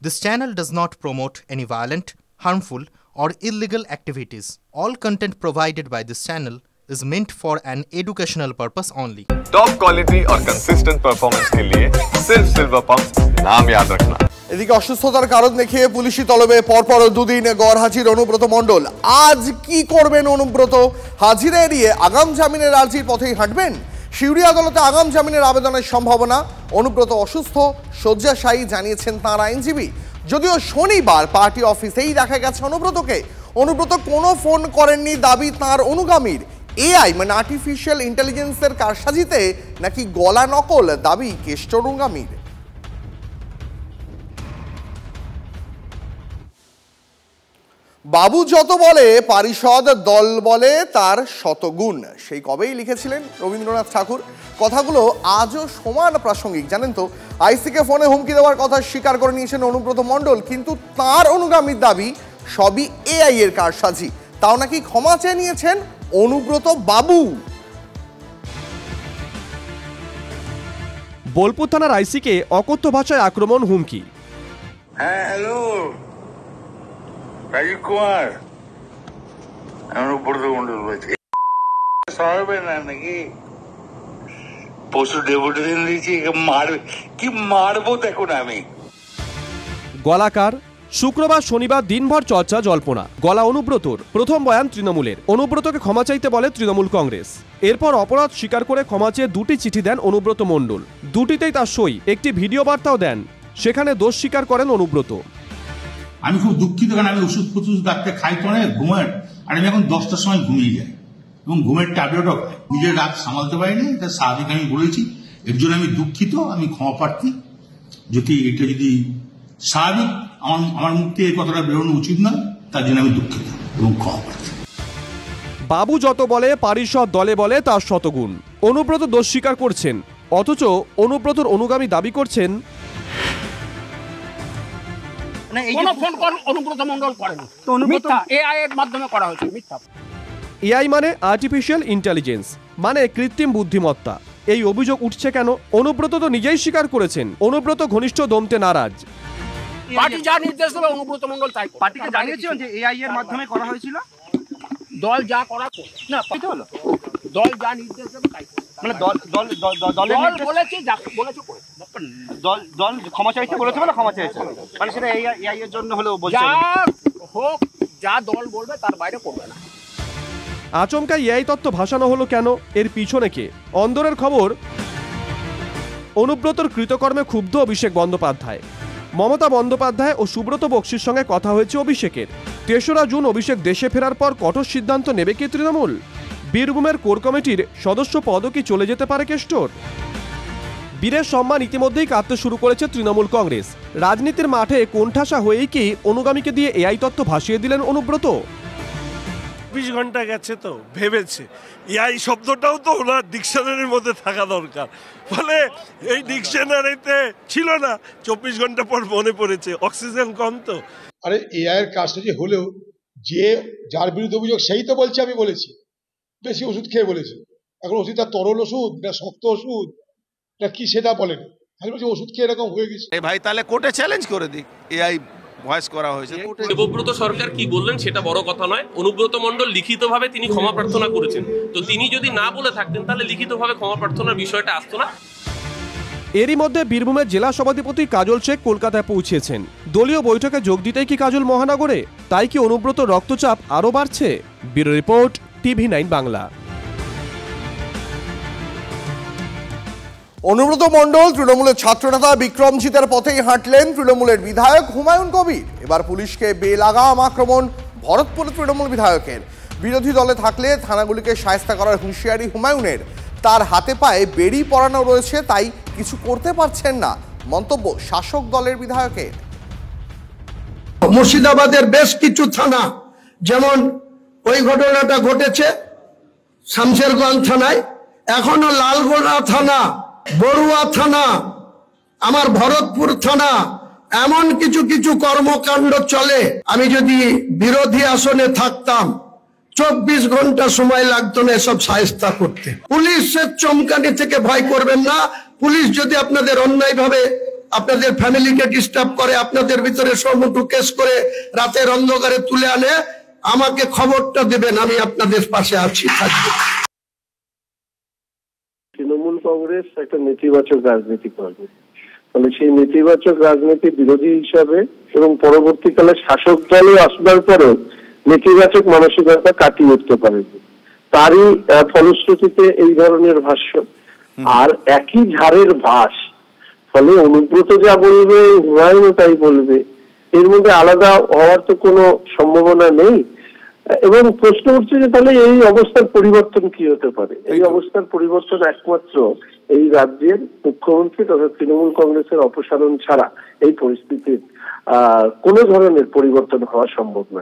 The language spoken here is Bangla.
This channel does not promote any violent, harmful, or illegal activities. All content provided by this channel is meant for an educational purpose only. Top quality और कंसिस्टेंट परफॉर्मेंस के लिए सिर्फ सिल्वर पंप नाम याद रखना। এদিকে অসুস্থতার কারণ দেখিয়ে পুলিশি তলবে পরপর দুদিন গড় হাজির অনুব্রত মণ্ডল। আজ কি করবেন অনুব্রত? হাজিরা এড়িয়ে আগাম জামিনের আর্জির পথেই হাঁটবেন? সিউড়ি আদালতে আগাম জামিনের আবেদনের সম্ভাবনা। অনুব্রত অসুস্থ, শয্যাশায়ী জানিয়েছেন তাঁর আইনজীবী। যদিও শনিবার পার্টি অফিসেই দেখা গেছে অনুব্রতকে। অনুব্রত কোনো ফোন করেননি দাবি তাঁর অনুগামীর। এআই মানে আর্টিফিশিয়াল ইন্টেলিজেন্সের কারসাজিতে নাকি গলা নকল দাবি কেষ্ট অনুগামীর। বাবু যত বলে পারিষদ দল বলে তার শতগুণ, সেই কবেই লিখেছিলেন রবীন্দ্রনাথ ঠাকুর। কথাগুলো আজও সমান প্রাসঙ্গিক। জানেন তো, আইসিকে ফোনে হুমকি দেওয়ার কথা স্বীকার করে নিয়েছেন অনুব্রত মণ্ডল, কিন্তু তার অনুগামীর দাবি সবই এআই এর কারসাজি। তাও নাকি ক্ষমা চেয়ে নিয়েছেন অনুব্রত বাবু। বোলপুর থানার আইসিকে অকথ্য ভাষায় আক্রমণ, হুমকি। হ্যাঁ, হ্যালো রাজীব কুমার, আমার উপরে মন্ডল বলছি। সরাবে না নাকি? পশু ডেপুটেশন দিয়েছি, মারবে কি মারবো দেখুন আমি। গলাকার শুক্রবার শনিবার দিনভর চর্চা জল্পনা। গলা অনুব্রতর, প্রথম বয়ান তৃণমূলের। অনুব্রতকে ক্ষমা চাইতে বলে তৃণমূল কংগ্রেস। এরপর অপরাধ স্বীকার করে ক্ষমা চেয়ে দুটি চিঠি দেন অনুব্রত মণ্ডল। দুটিতেই তার সই, একটি ভিডিও বার্তাও দেন। সেখানে দোষ স্বীকার করেন অনুব্রত। আমি খুব দুঃখিত, কারণ আমি ওষুধ ফষুধ ডাক্তার খাই তো অনেক ঘুমের, আর আমি এখন 10টার সময় ঘুমিয়ে যাই এবং ঘুমের ট্যাবলেটও খাই। নিজের রাত সামালতে পারিনি, এটা স্বাভাবিক, আমি বলেছি। এর জন্য আমি দুঃখিত, আমি ক্ষমা প্রার্থী। যদি এটা যদি স্বাভাবিক আমার মুখ থেকে কথাটা বেরোনো উচিত নয়, তার জন্য আমি দুঃখিত এবং ক্ষমা প্রার্থী। বাবু যত বলে পারিষদ দলে বলে তার শতগুণ। অনুব্রত দোষ স্বীকার করছেন, অথচ অনুব্রতর অনুগামী দাবি করছেন এআই মানে আর্টিফিশিয়াল ইন্টেলিজেন্স, মানে কৃত্রিম বুদ্ধিমত্তা। এই অভিযোগ উঠছে কেন? অনুব্রত তো নিজেই স্বীকার করেছেন অনুব্রত ঘনিষ্ঠ দমতে নারাজ। পার্টি যা নির্দেশ দেবে অনুব্রত মণ্ডল তাই। পার্টিকে জানিয়েছেন যে এআই এর মাধ্যমে করা হয়েছিল। দল যা করা না হলো, দল যা নির্দেশ দেবে তাই। মানে দল বলেছে, যা বলেছে করে। দল ক্ষমা চাইতে বলেছে বলে ক্ষমা চাইছে, মানে সেটা এআই এর জন্য হলো বলছে। যা হোক, যা দল বলবে তার বাইরে করবে না। আচমকা এআই তত্ত্ব ভাসানো হলো কেন? এর পিছনে কে? অন্দরের খবর, অনুব্রতর কৃতকর্মে ক্ষুব্ধ অভিষেক বন্দ্যোপাধ্যায়। মমতা বন্দ্যোপাধ্যায় ও সুব্রত বক্সির সঙ্গে কথা হয়েছে অভিষেকের। ৩রা জুন অভিষেক দেশে ফেরার পর কঠোর সিদ্ধান্ত নেবে কি তৃণমূল? বীরভূমের কোর কমিটির সদস্য পদও কি চলে যেতে পারে কেষ্টর? বীরের সম্মান ইতিমধ্যেই কাঁদতে শুরু করেছে তৃণমূল কংগ্রেস। রাজনীতির মাঠে কোণঠাসা হয়েই কি অনুগামীকে দিয়ে এআই তত্ত্ব ভাসিয়ে দিলেন অনুব্রত? ২৪ ঘন্টা গেছে তো ভেবেছে এআই শব্দটাও তো ওনার ডিকশনারির মধ্যে থাকা দরকার, ফলে এই ডিকশনারিতে ছিল না। ২৪ ঘন্টা পর মনে পড়েছে, অক্সিজেন কম তো। আরে এআই এর কাজটা যে হলেও যে যার বিরুদ্ধে অভিযোগ সেই তো বলছে আমি বলেছি, বেশি ওষুধ খেয়ে বলেছি। এখন ওষুধটা তরল ওষুধ না শক্ত ওষুধ না কি সেটা বলেন, আমি বলছি ওষুধ খেয়ে এরকম হয়ে গেছে। ভাই তাহলে কোর্টে চ্যালেঞ্জ করে দিক, এআই ভয়েস করা হয়েছে। দেবব্রত সরকার কি বললেন সেটা বড় কথা নয়। অনুব্রত মণ্ডল লিখিতভাবে তিনি ক্ষমা প্রার্থনা করেছেন, তো তিনি যদি না বলে থাকতেন তাহলে লিখিতভাবে ক্ষমা প্রার্থনার বিষয়টা আসতো না। এরই মধ্যে বীরভূমের জেলা সভাধিপতি কাজল শেখ কলকাতায় পৌঁছেছেন। দলীয় বৈঠকে যোগ দিতেই কি কাজল মহানগরে? তাই কি অনুব্রত রক্তচাপ আরও বাড়ছে? Bureau report, TV9 Bangla. Anubrata Mondal তৃণমূলের ছাত্রনেতা বিক্রমজিতের পথেই হাঁটলেন তৃণমূলের বিধায়ক হুমায়ুন কবির। এবার পুলিশকে বেলাগাম আক্রমণ ভরতপুরের তৃণমূল বিধায়কের। বিরোধী দলে থাকলে থানাগুলিকে শায়েস্তা করার হুঁশিয়ারি হুমায়ুনের। তার হাতে পায়ে বেড়ি পরানো রয়েছে, তাই কিছু করতে পারছেন না, মন্তব্য শাসক দলের বিধায়কের। মুর্শিদাবাদের বেশ কিছু থানা, যেমন ওই ঘটনাটা ঘটেছে শামশেরগঞ্জ থানায়, এখনো লালগোলা থানা, বড়ুয়া থানা, আমার ভরতপুর থানা, এমন কিছু কিছু কর্মকাণ্ড চলে। আমি যদি বিরোধী আসনে থাকতাম 24 ঘন্টা সময় লাগতো না এসব শায়েস্তা করতে। পুলিশের চমকানি থেকে ভয় করবেন না। পুলিশ যদি আপনাদের অন্যায়ভাবে আপনাদের ফ্যামিলিকে ডিস্টার্ব করে, আপনাদের ভিতরে সমুটু কেস করে রাতের অন্ধকারে তুলে আনে, আমাকে খবরটা দেবেন, আমি আপনাদের পাশে আছি, থাকবো। তৃণমূল কংগ্রেস একটা নেতিবাচক রাজনীতি করবে, ফলে সেই নেতিবাচক রাজনীতি বিরোধী হিসাবে এবং পরবর্তীকালে শাসক দলে আসবার পরেও নেতিবাচক মানসিকতা কাটিয়ে উঠতে পারে, তারই ফলশ্রুতিতে এই ধরনের ভাষ্য। আর একই ঝাড়ের ভাস, ফলে অনুব্রত যা বলবে হুমায়ুনও তাই বলবে, এর মধ্যে আলাদা হওয়ার তো কোনো সম্ভাবনা নেই। এবং প্রশ্ন উঠছে যে তাহলে এই অবস্থার পরিবর্তন কি হতে পারে? এই অবস্থার পরিবর্তন একমাত্র এই রাজ্যের মুখ্যমন্ত্রী তথা তৃণমূল কংগ্রেসের অপসারণ ছাড়া এই পরিস্থিতির কোনো ধরনের পরিবর্তন হওয়া সম্ভব না।